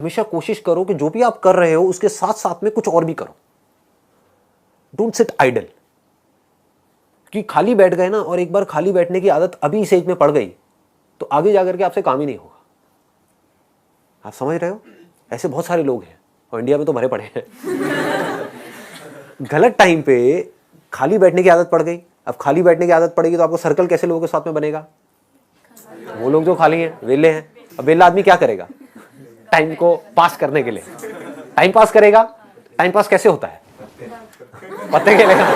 हमेशा कोशिश करो कि जो भी आप कर रहे हो उसके साथ साथ में कुछ और भी करो। Don't sit idle. कि खाली बैठ गए ना, और एक बार खाली बैठने की आदत अभी इस एज में पड़ गई तो आगे जाकर के आपसे काम ही नहीं होगा। आप समझ रहे हो? ऐसे बहुत सारे लोग हैं और इंडिया में तो भरे पड़े हैं। गलत टाइम पे खाली बैठने की आदत पड़ गई। अब खाली बैठने की आदत पड़ेगी तो आपको सर्कल कैसे लोगों के साथ में बनेगा? वो लोग जो खाली हैं, वेले हैं। अब वेला आदमी क्या करेगा टाइम को पास करने के लिए? टाइम पास करेगा। टाइम पास कैसे होता है? पत्ते खेलेगा।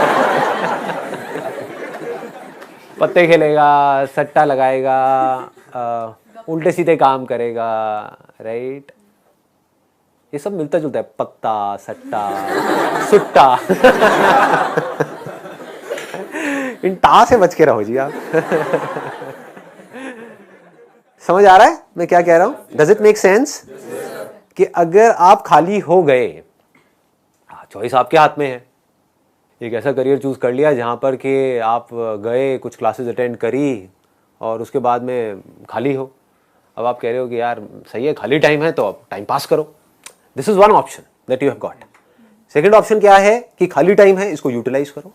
पत्ते खेलेगा, सट्टा लगाएगा, उल्टे सीधे काम करेगा, राइट? ये सब मिलता जुलता है, पत्ता, सट्टा, सुट्टा। इन टा से बच के रहो जी आप। समझ आ रहा है मैं क्या कह रहा हूं? Does it make sense? कि अगर आप खाली हो गए, चॉइस आपके हाथ में है। एक ऐसा करियर चूज कर लिया जहां पर कि आप गए, कुछ क्लासेस अटेंड करी और उसके बाद में खाली हो। अब आप कह रहे हो कि यार सही है, खाली टाइम है तो अब टाइम पास करो। This is one option that you have got. Second option क्या है कि खाली टाइम है, इसको यूटिलाइज करो।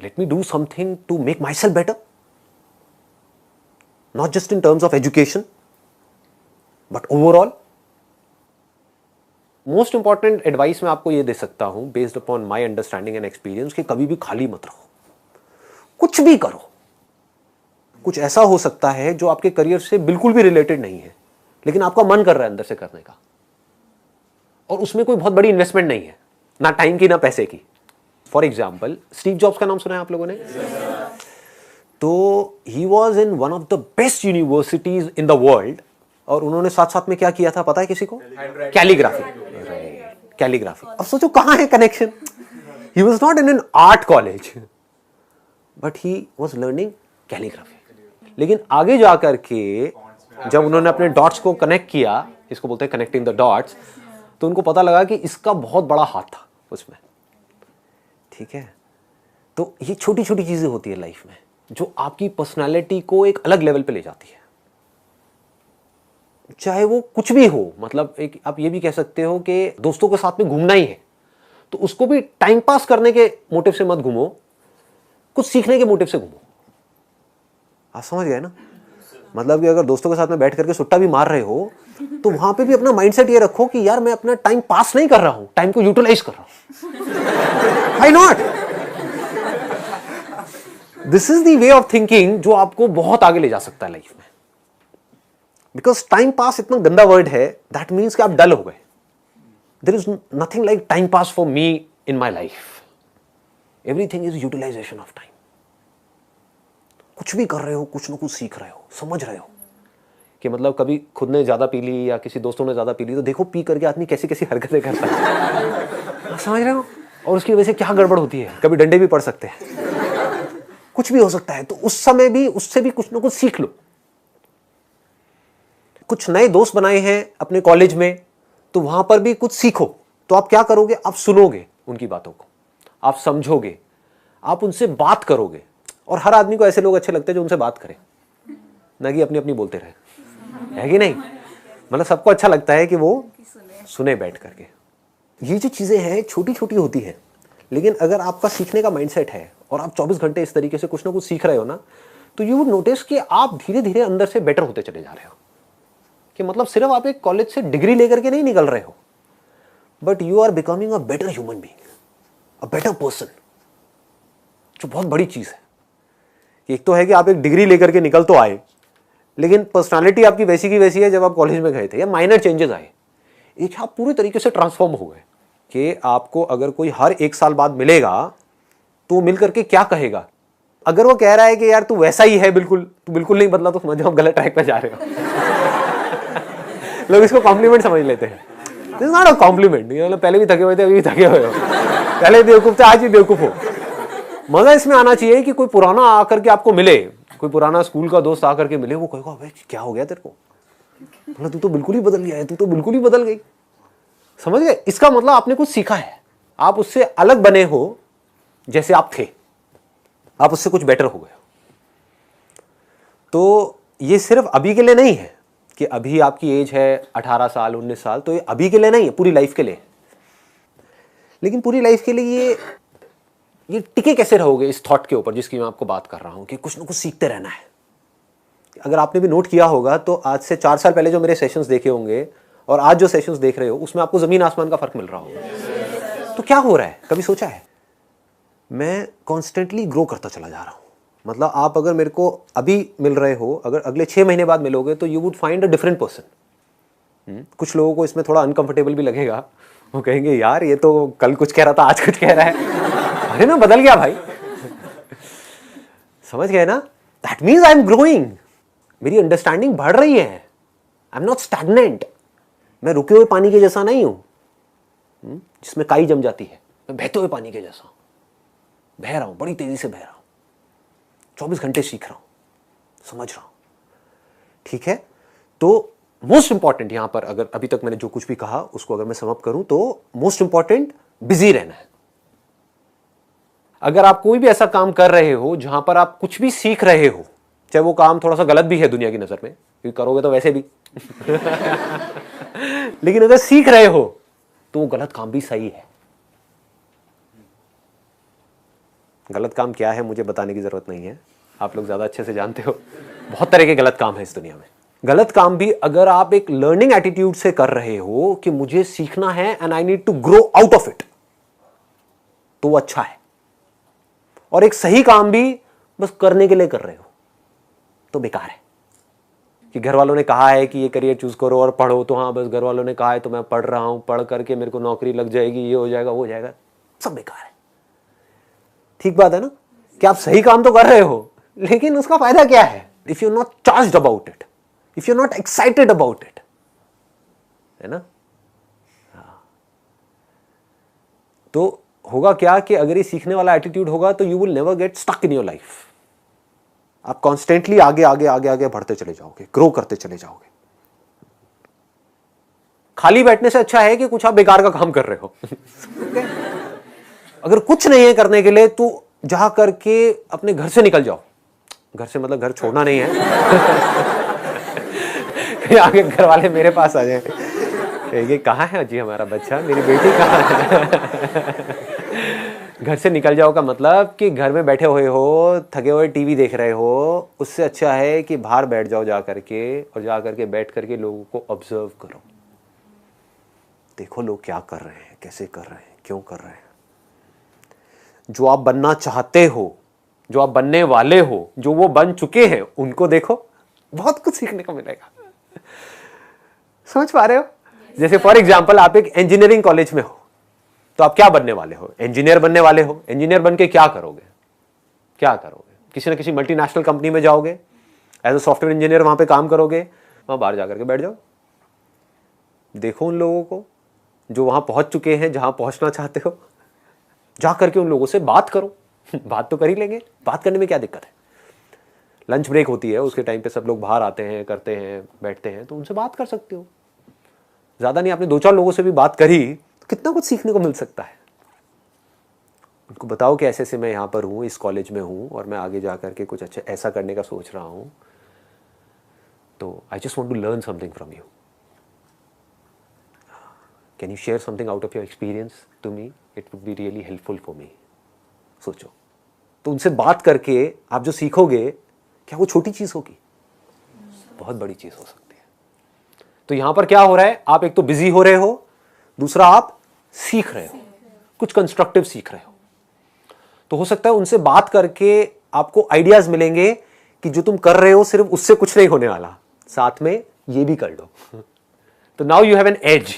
Let me do something to make myself better, not just in terms of education but overall. Most important advice मैं आपको ये दे सकता हूं based upon my understanding and experience कि कभी भी खाली मत रहो, कुछ भी करो। कुछ ऐसा हो सकता है जो आपके करियर से बिल्कुल भी रिलेटेड नहीं है लेकिन आपका मन कर रहा है अंदर से करने का, और उसमें कोई बहुत बड़ी इन्वेस्टमेंट नहीं है, ना टाइम की ना पैसे की। फॉर एग्जाम्पल, स्टीव जॉब्स का नाम सुना है आप लोगों ने? तो he was in one of the best universities in the world, और उन्होंने साथ साथ में क्या किया था पता है किसी को? कैलीग्राफी। कैलीग्राफी। अब सोचो कहां है connection? He was not in an art college but he was learning calligraphy. लेकिन आगे जाकर के जब उन्होंने अपने डॉट्स को कनेक्ट किया, इसको बोलते हैं कनेक्टिंग द डॉट्स, तो उनको पता लगा कि इसका बहुत बड़ा हाथ था उसमें। ठीक है? तो ये छोटी छोटी चीजें होती है लाइफ में जो आपकी पर्सनालिटी को एक अलग लेवल पे ले जाती है, चाहे वो कुछ भी हो। मतलब एक आप ये भी कह सकते हो कि दोस्तों के साथ में घूमना ही है तो उसको भी टाइम पास करने के मोटिव से मत घूमो, कुछ सीखने के मोटिव से घूमो। आप समझ गए ना? मतलब कि अगर दोस्तों के साथ में बैठ करके सुट्टा भी मार रहे हो तो वहां पे भी अपना माइंडसेट ये रखो कि यार मैं अपना टाइम पास नहीं कर रहा हूं, टाइम को यूटिलाइज कर रहा हूं। Why not? This is the way of thinking जो आपको बहुत आगे ले जा सकता है लाइफ में। बिकॉज टाइम पास इतना गंदा वर्ड है, दैट मीन्स कि आप डल हो गए। There is nothing like time pass for me in my life. Everything is utilisation of time. कुछ भी कर रहे हो, कुछ ना कुछ सीख रहे हो, समझ रहे हो कि मतलब कभी खुद ने ज्यादा पी ली या किसी दोस्तों ने ज्यादा पी ली तो देखो पी करके आदमी कैसी कैसी हरकतें करता है। समझ रहे हो? और उसकी वजह से क्या गड़बड़ होती है, कभी डंडे भी पड़ सकते हैं, कुछ भी हो सकता है। तो उस समय भी उससे भी कुछ ना कुछ सीख लो। कुछ नए दोस्त बनाए हैं अपने कॉलेज में तो वहां पर भी कुछ सीखो। तो आप क्या करोगे? आप सुनोगे उनकी बातों को, आप समझोगे, आप उनसे बात करोगे। और हर आदमी को ऐसे लोग अच्छे लगते हैं जो उनसे बात करें, ना कि अपनी अपनी बोलते रहे, है कि नहीं? मतलब सबको अच्छा लगता है कि वो सुने बैठ करके। ये जो चीजें हैं छोटी छोटी होती हैं, लेकिन अगर आपका सीखने का माइंडसेट है और आप 24 घंटे इस तरीके से कुछ ना कुछ सीख रहे हो ना, तो यू वुड नोटिस कि आप धीरे धीरे अंदर से बेटर होते चले जा रहे हो। कि मतलब सिर्फ आप एक कॉलेज से डिग्री लेकर के नहीं निकल रहे हो, but you are becoming a better human being, a better person, जो बहुत बड़ी चीज है। एक तो है कि आप एक डिग्री लेकर के निकल तो आए, लेकिन पर्सनालिटी आपकी वैसी की वैसी है जब आप कॉलेज में गए थे, या माइनर चेंजेस आए। एक आप पूरे तरीके से ट्रांसफॉर्म हो गए कि आपको अगर कोई हर 1 साल बाद मिलेगा तो मिल करके क्या कहेगा? अगर वो कह रहा है कि यार तू वैसा ही है बिल्कुल, तू बिल्कुल नहीं बदला, तो समझ जाओ गलत ट्रैक पे जा रहे हो। लोग इसको कॉम्प्लीमेंट समझ लेते हैं। This is not a compliment. मतलब पहले भी थके हुए थे, अभी भी थके हुए हो, पहले बेवकूफ थे, आज भी बेवकूफ हो। मजा इसमें आना चाहिए कि कोई पुराना आकर के आपको मिले, कोई पुराना स्कूल का दोस्त आकर के मिले, वो कहेगा भाई क्या हो गया तेरे को? मतलब तू तो बिल्कुल ही बदल गया है, तू तो बिल्कुल ही बदल गई। समझ गए? इसका मतलब आपने कुछ सीखा है, आप उससे अलग बने हो जैसे आप थे, आप उससे कुछ बेटर हो गए। तो ये सिर्फ अभी के लिए नहीं है, कि अभी आपकी एज है 18 साल 19 साल, तो ये अभी के लिए नहीं है, पूरी लाइफ के लिए। लेकिन पूरी लाइफ के लिए ये टिके कैसे रहोगे इस थॉट के ऊपर जिसकी मैं आपको बात कर रहा हूं कि कुछ ना कुछ सीखते रहना है। अगर आपने भी नोट किया होगा तो आज से 4 साल पहले जो मेरे सेशंस देखे होंगे और आज जो सेशंस देख रहे हो उसमें आपको जमीन आसमान का फर्क मिल रहा होगा। तो क्या हो रहा है, कभी सोचा है? मैं कॉन्स्टेंटली ग्रो करता चला जा रहा हूं। मतलब आप अगर मेरे को अभी मिल रहे हो, अगर अगले 6 महीने बाद मिलोगे तो you would find a different person. कुछ लोगों को इसमें थोड़ा अनकंफर्टेबल भी लगेगा, वो कहेंगे यार ये तो कल कुछ कह रहा था आज कुछ कह रहा है। अरे ना, बदल गया भाई। समझ गए ना? That means I am growing, मेरी अंडरस्टैंडिंग बढ़ रही है। I am not stagnant. मैं रुके हुए पानी के जैसा नहीं हूं जिसमें काई जम जाती है। मैं बहते हुए पानी के जैसा हूं, बह रहा हूं, बड़ी तेजी से बह रहा हूं, 24 घंटे सीख रहा हूं, समझ रहा हूं। ठीक है, तो मोस्ट इंपॉर्टेंट यहां पर, अगर अभी तक मैंने जो कुछ भी कहा उसको अगर मैं सम अप करूं तो मोस्ट इंपॉर्टेंट बिजी रहना है। अगर आप कोई भी ऐसा काम कर रहे हो जहां पर आप कुछ भी सीख रहे हो, चाहे वो काम थोड़ा सा गलत भी है दुनिया की नजर में, क्योंकि करोगे तो वैसे भी लेकिन अगर सीख रहे हो तो वो गलत काम भी सही है। गलत काम क्या है मुझे बताने की जरूरत नहीं है, आप लोग ज्यादा अच्छे से जानते हो। बहुत तरह के गलत काम है इस दुनिया में। गलत काम भी अगर आप एक लर्निंग एटीट्यूड से कर रहे हो कि मुझे सीखना है and I need to grow out of it, तो वो अच्छा है। और एक सही काम भी बस करने के लिए कर रहे हो तो बेकार है। कि घर वालों ने कहा है कि ये करियर चूज करो और पढ़ो, तो हाँ बस घर वालों ने कहा है तो मैं पढ़ रहा हूं, पढ़ करके मेरे को नौकरी लग जाएगी, ये हो जाएगा वो हो जाएगा, सब बेकार है। ठीक बात है ना कि आप सही काम तो कर रहे हो लेकिन उसका फायदा क्या है if you not charged about it, if you not excited about it, है ना? तो होगा क्या कि अगर ये सीखने वाला एटीट्यूड होगा तो you will never get stuck in your life. आप कॉन्स्टेंटली आगे आगे आगे आगे बढ़ते चले जाओगे, ग्रो करते चले जाओगे। खाली बैठने से अच्छा है कि कुछ आप बेकार का काम कर रहे हो। अगर कुछ नहीं है करने के लिए तो जा करके अपने घर से निकल जाओ। घर से मतलब घर छोड़ना नहीं है। आगे घर वाले मेरे पास आ जाए, ये कहाँ है जी हमारा बच्चा, मेरी बेटी कहाँ है? घर से निकल जाओ का मतलब कि घर में बैठे हुए हो, थके हुए टीवी देख रहे हो, उससे अच्छा है कि बाहर बैठ जाओ जा करके, और जा करके बैठ करके लोगों को ऑब्जर्व करो। देखो लोग क्या कर रहे हैं, कैसे कर रहे हैं, क्यों कर रहे हैं। जो आप बनना चाहते हो, जो आप बनने वाले हो, जो वो बन चुके हैं, उनको देखो, बहुत कुछ सीखने को मिलेगा। समझ पा रहे हो? जैसे फॉर एग्जाम्पल आप एक इंजीनियरिंग कॉलेज में हो तो आप क्या बनने वाले हो? इंजीनियर बनने वाले हो। इंजीनियर बन के क्या करोगे? क्या करोगे? किसी ना किसी मल्टीनेशनल कंपनी में जाओगे, एज अ सॉफ्टवेयर इंजीनियर वहां पे काम करोगे, वहां बाहर जाकर के बैठ जाओ। देखो उन लोगों को जो वहां पहुंच चुके हैं, जहां पहुंचना चाहते हो, जा करके उन लोगों से बात करो। बात तो कर ही लेंगे, बात करने में क्या दिक्कत है? लंच ब्रेक होती है, उसके टाइम पे सब लोग बाहर आते हैं, करते हैं, बैठते हैं, तो उनसे बात कर सकते हो। ज्यादा नहीं, आपने 2-4 लोगों से भी बात करी तो कितना कुछ सीखने को मिल सकता है। उनको बताओ कि ऐसे ऐसे मैं यहाँ पर हूँ, इस कॉलेज में हूँ और मैं आगे जा करके कुछ अच्छा ऐसा करने का सोच रहा हूँ, तो I just want to learn something from you. Can you share something out of your experience to me? It would be really helpful for me. सोचो, तो उनसे बात करके आप जो सीखोगे, क्या वो छोटी चीज होगी? बहुत बड़ी चीज हो सकती है। तो यहां पर क्या हो रहा है, आप एक तो बिजी हो रहे हो, दूसरा आप सीख रहे हो, कुछ कंस्ट्रक्टिव सीख रहे हो। तो हो सकता है उनसे बात करके आपको आइडियाज मिलेंगे कि जो तुम कर रहे हो सिर्फ उससे कुछ नहीं होने वाला, साथ में ये भी कर लो। तो now you have an edge.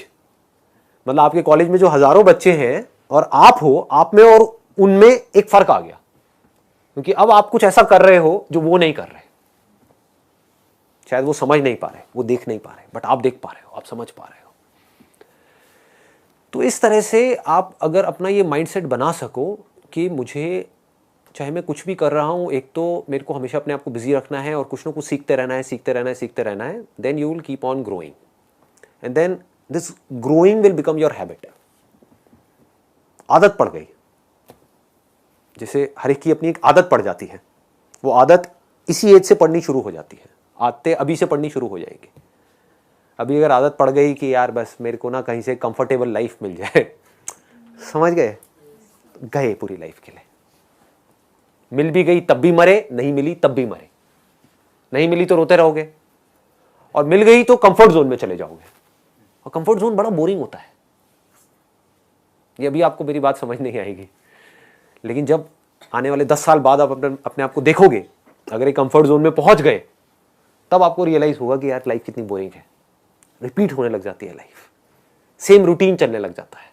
मतलब आपके कॉलेज में जो हजारों बच्चे हैं और आप हो, आप में और उनमें एक फर्क आ गया, क्योंकि अब आप कुछ ऐसा कर रहे हो जो वो नहीं कर रहे। शायद वो समझ नहीं पा रहे, वो देख नहीं पा रहे, बट आप देख पा रहे हो, आप समझ पा रहे हो। तो इस तरह से आप अगर अपना ये माइंडसेट बना सको कि मुझे चाहे मैं कुछ भी कर रहा हूं, एक तो मेरे को हमेशा अपने आप को बिजी रखना है और कुछ ना कुछ सीखते रहना है, सीखते रहना है, सीखते रहना है, then you will keep on growing and then this growing will become your habit. आदत पड़ गई, जैसे हर एक की अपनी एक आदत पड़ जाती है, वो आदत इसी एज से पढ़नी शुरू हो जाती है, आदतें अभी से पढ़नी शुरू हो जाएगी। अभी अगर आदत पड़ गई कि यार बस मेरे को ना कहीं से कंफर्टेबल लाइफ मिल जाए, समझ गए, गए पूरी लाइफ के लिए। मिल भी गई तब भी मरे, नहीं मिली तब भी मरे। नहीं मिली तो रोते रहोगे, और मिल गई तो कंफर्ट जोन में चले जाओगे, और कंफर्ट जोन बड़ा बोरिंग होता है। ये अभी आपको मेरी बात समझ नहीं आएगी, लेकिन जब आने वाले 10 साल बाद आप अपने आप को देखोगे, अगर ये कंफर्ट जोन में पहुंच गए, तब आपको रियलाइज होगा कि यार लाइफ कितनी बोरिंग है। रिपीट होने लग जाती है लाइफ, सेम रूटीन चलने लग जाता है।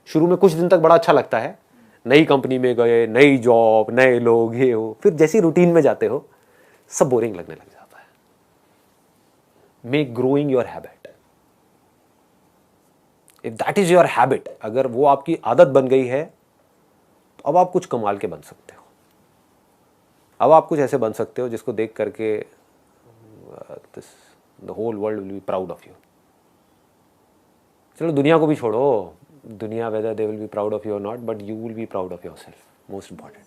शुरू में कुछ दिन तक बड़ा अच्छा लगता है, नई कंपनी में गए, नई जॉब, नए लोग, ये हो, फिर जैसी रूटीन में जाते हो सब बोरिंग लगने लग जाता है। Make growing your habit, if that is your habit, अगर वो आपकी आदत बन गई है, तो अब आप कुछ कमाल के बन सकते हो। अब आप कुछ ऐसे बन सकते हो जिसको देख करके the whole world will be proud of you. चलो दुनिया को भी छोड़ो, दुनिया whether they will be proud of you और not, but you will be proud of yourself, most important.